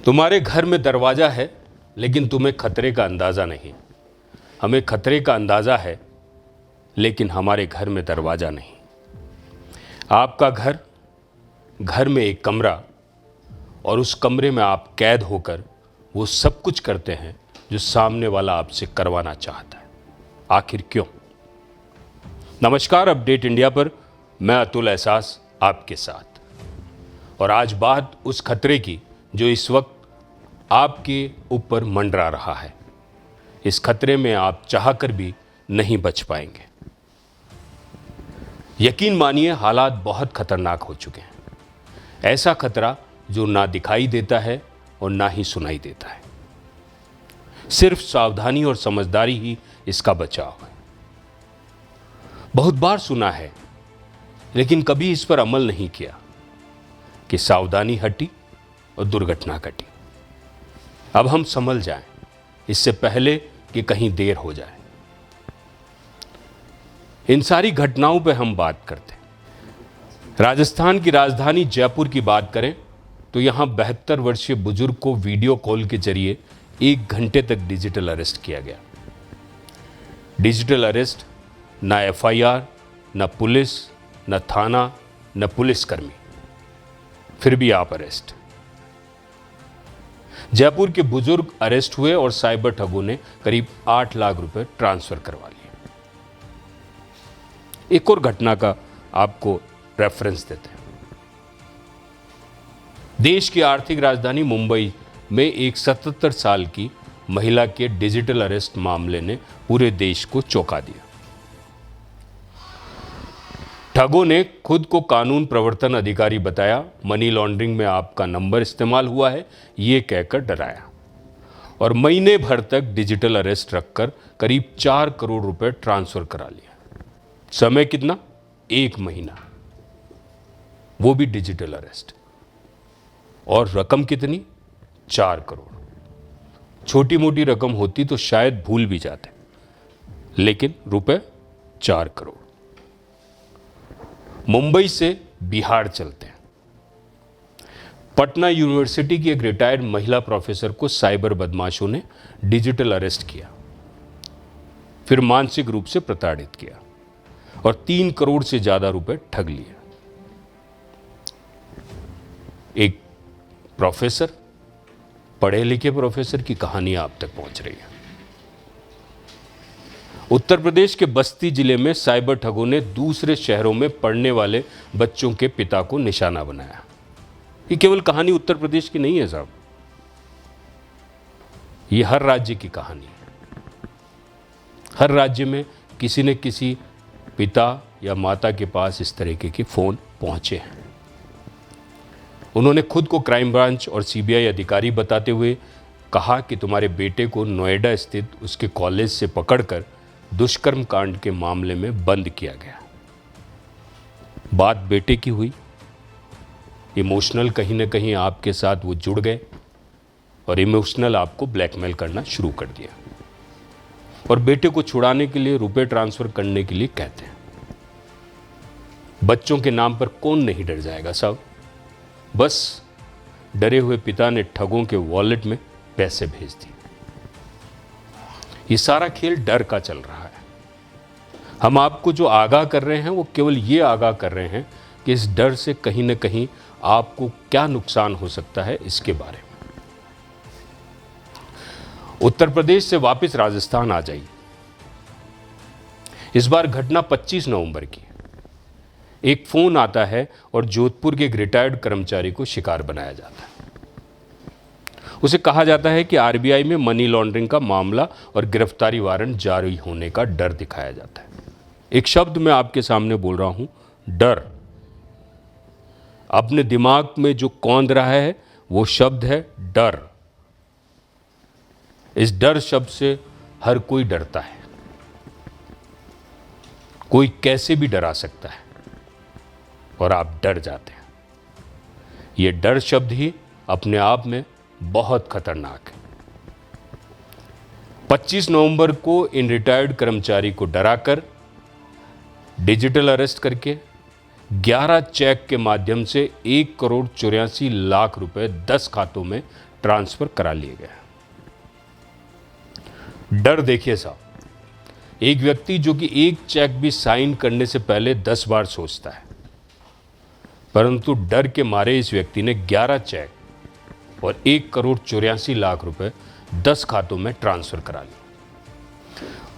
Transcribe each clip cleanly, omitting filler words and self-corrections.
तुम्हारे घर में दरवाज़ा है लेकिन तुम्हें खतरे का अंदाज़ा नहीं। हमें खतरे का अंदाज़ा है लेकिन हमारे घर में दरवाज़ा नहीं। आपका घर में एक कमरा और उस कमरे में आप कैद होकर वो सब कुछ करते हैं जो सामने वाला आपसे करवाना चाहता है। आखिर क्यों? नमस्कार, अपडेट इंडिया पर मैं अतुल एहसास आपके साथ। और आज बात उस खतरे की जो इस वक्त आपके ऊपर मंडरा रहा है। इस खतरे में आप चाहकर भी नहीं बच पाएंगे। यकीन मानिए, हालात बहुत खतरनाक हो चुके हैं। ऐसा खतरा जो ना दिखाई देता है और ना ही सुनाई देता है। सिर्फ सावधानी और समझदारी ही इसका बचाव है। बहुत बार सुना है लेकिन कभी इस पर अमल नहीं किया कि सावधानी हटी और दुर्घटना घटी। अब हम संभल जाएं इससे पहले कि कहीं देर हो जाए। इन सारी घटनाओं पर हम बात करते हैं। राजस्थान की राजधानी जयपुर की बात करें तो यहां 72 वर्षीय बुजुर्ग को वीडियो कॉल के जरिए 1 घंटे तक डिजिटल अरेस्ट किया गया। डिजिटल अरेस्ट, ना FIR, ना पुलिस, ना थाना, ना पुलिसकर्मी, फिर भी आप अरेस्ट। जयपुर के बुजुर्ग अरेस्ट हुए और साइबर ठगों ने करीब 8 लाख रुपए ट्रांसफर करवा लिए। एक और घटना का आपको रेफरेंस देते हैं। देश की आर्थिक राजधानी मुंबई में एक 77 साल की महिला के डिजिटल अरेस्ट मामले ने पूरे देश को चौंका दिया। ठगों ने खुद को कानून प्रवर्तन अधिकारी बताया, मनी लॉन्ड्रिंग में आपका नंबर इस्तेमाल हुआ है ये कहकर डराया और महीने भर तक डिजिटल अरेस्ट रखकर करीब 4 करोड़ रुपए ट्रांसफर करा लिया। समय कितना? 1 महीना, वो भी डिजिटल अरेस्ट। और रकम कितनी? 4 करोड़। छोटी मोटी रकम होती तो शायद भूल भी जाते, लेकिन रुपए 4 करोड़। मुंबई से बिहार चलते हैं। पटना यूनिवर्सिटी की एक रिटायर्ड महिला प्रोफेसर को साइबर बदमाशों ने डिजिटल अरेस्ट किया, फिर मानसिक रूप से प्रताड़ित किया और 3 करोड़ से ज्यादा रुपए ठग लिए। एक प्रोफेसर, पढ़े लिखे प्रोफेसर की कहानी आप तक पहुंच रही है। उत्तर प्रदेश के बस्ती जिले में साइबर ठगों ने दूसरे शहरों में पढ़ने वाले बच्चों के पिता को निशाना बनाया। ये केवल कहानी उत्तर प्रदेश की नहीं है साहब, ये हर राज्य की कहानी है। हर राज्य में किसी न किसी पिता या माता के पास इस तरीके के फोन पहुंचे हैं। उन्होंने खुद को क्राइम ब्रांच और CBI अधिकारी बताते हुए कहा कि तुम्हारे बेटे को नोएडा स्थित उसके कॉलेज से पकड़कर दुष्कर्म कांड के मामले में बंद किया गया। बात बेटे की हुई, इमोशनल कहीं ना कहीं आपके साथ वो जुड़ गए और इमोशनल आपको ब्लैकमेल करना शुरू कर दिया और बेटे को छुड़ाने के लिए रुपए ट्रांसफर करने के लिए कहते हैं। बच्चों के नाम पर कौन नहीं डर जाएगा साहब। बस डरे हुए पिता ने ठगों के वॉलेट में पैसे भेज दिए। ये सारा खेल डर का चल रहा है। हम आपको जो आगाह कर रहे हैं वो केवल ये आगाह कर रहे हैं कि इस डर से कहीं ना कहीं आपको क्या नुकसान हो सकता है इसके बारे में। उत्तर प्रदेश से वापस राजस्थान आ जाइए। इस बार घटना 25 नवंबर की है। एक फोन आता है और जोधपुर के एक रिटायर्ड कर्मचारी को शिकार बनाया जाता है। उसे कहा जाता है कि RBI में मनी लॉन्ड्रिंग का मामला और गिरफ्तारी वारंट जारी होने का डर दिखाया जाता है। एक शब्द मैं आपके सामने बोल रहा हूं, डर। अपने दिमाग में जो कौंध रहा है वो शब्द है डर। इस डर शब्द से हर कोई डरता है। कोई कैसे भी डरा सकता है और आप डर जाते हैं। यह डर शब्द ही अपने आप में बहुत खतरनाक है। 25 नवंबर को इन रिटायर्ड कर्मचारी को डराकर डिजिटल अरेस्ट करके 11 चेक के माध्यम से 1 करोड़ 84 लाख रुपए 10 खातों में ट्रांसफ़र करा लिए गए। डर देखिए साहब, एक व्यक्ति जो कि एक चेक भी साइन करने से पहले 10 बार सोचता है, परंतु डर के मारे इस व्यक्ति ने 11 चेक और 1,84,00,000 रुपए 10 खातों में ट्रांसफ़र करा लिए।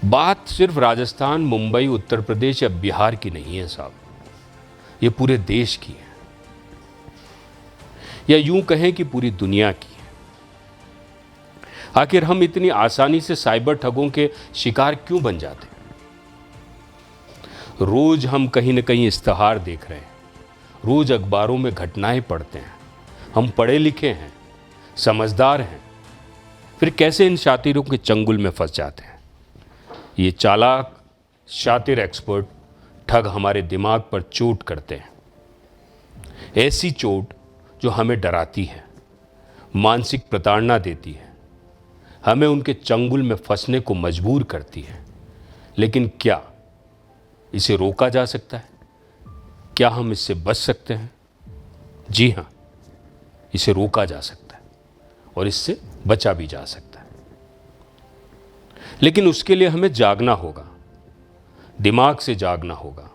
बात सिर्फ राजस्थान, मुंबई, उत्तर प्रदेश या बिहार की नहीं है साहब, ये पूरे देश की है, या यूं कहें कि पूरी दुनिया की है। आखिर हम इतनी आसानी से साइबर ठगों के शिकार क्यों बन जाते हैं? रोज हम कहीं न कहीं इश्तिहार देख रहे हैं, रोज अखबारों में घटनाएं पढ़ते हैं, हम पढ़े लिखे हैं, समझदार हैं, फिर कैसे इन शातिरों के चंगुल में फंस जाते हैं? ये चालाक शातिर एक्सपर्ट ठग हमारे दिमाग पर चोट करते हैं, ऐसी चोट जो हमें डराती है, मानसिक प्रताड़ना देती है, हमें उनके चंगुल में फंसने को मजबूर करती है। लेकिन क्या इसे रोका जा सकता है? क्या हम इससे बच सकते हैं? जी हाँ, इसे रोका जा सकता है और इससे बचा भी जा सकता है। लेकिन उसके लिए हमें जागना होगा, दिमाग से जागना होगा,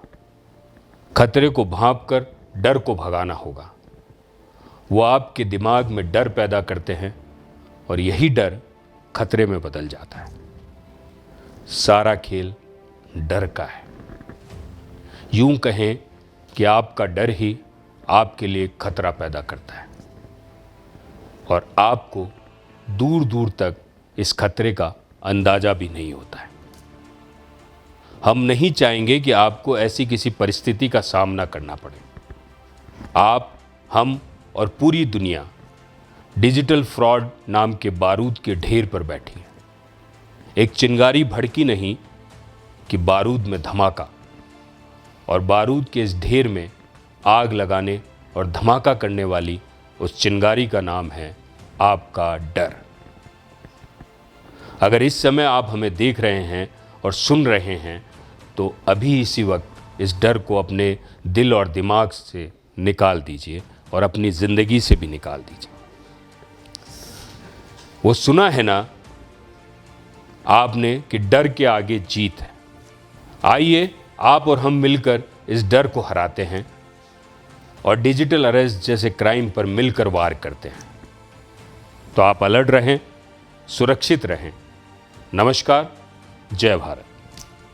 खतरे को भांपकर डर को भगाना होगा। वो आपके दिमाग में डर पैदा करते हैं और यही डर खतरे में बदल जाता है। सारा खेल डर का है। यूं कहें कि आपका डर ही आपके लिए खतरा पैदा करता है और आपको दूर दूर तक इस खतरे का अंदाजा भी नहीं होता है। हम नहीं चाहेंगे कि आपको ऐसी किसी परिस्थिति का सामना करना पड़े। आप, हम और पूरी दुनिया डिजिटल फ्रॉड नाम के बारूद के ढेर पर बैठी है। एक चिंगारी भड़की नहीं कि बारूद में धमाका, और बारूद के इस ढेर में आग लगाने और धमाका करने वाली उस चिंगारी का नाम है आपका डर। अगर इस समय आप हमें देख रहे हैं और सुन रहे हैं तो अभी इसी वक्त इस डर को अपने दिल और दिमाग से निकाल दीजिए और अपनी ज़िंदगी से भी निकाल दीजिए। वो सुना है ना आपने कि डर के आगे जीत है। आइए आप और हम मिलकर इस डर को हराते हैं और डिजिटल अरेस्ट जैसे क्राइम पर मिलकर वार करते हैं। तो आप अलर्ट रहें, सुरक्षित रहें। नमस्कार, जय भारत।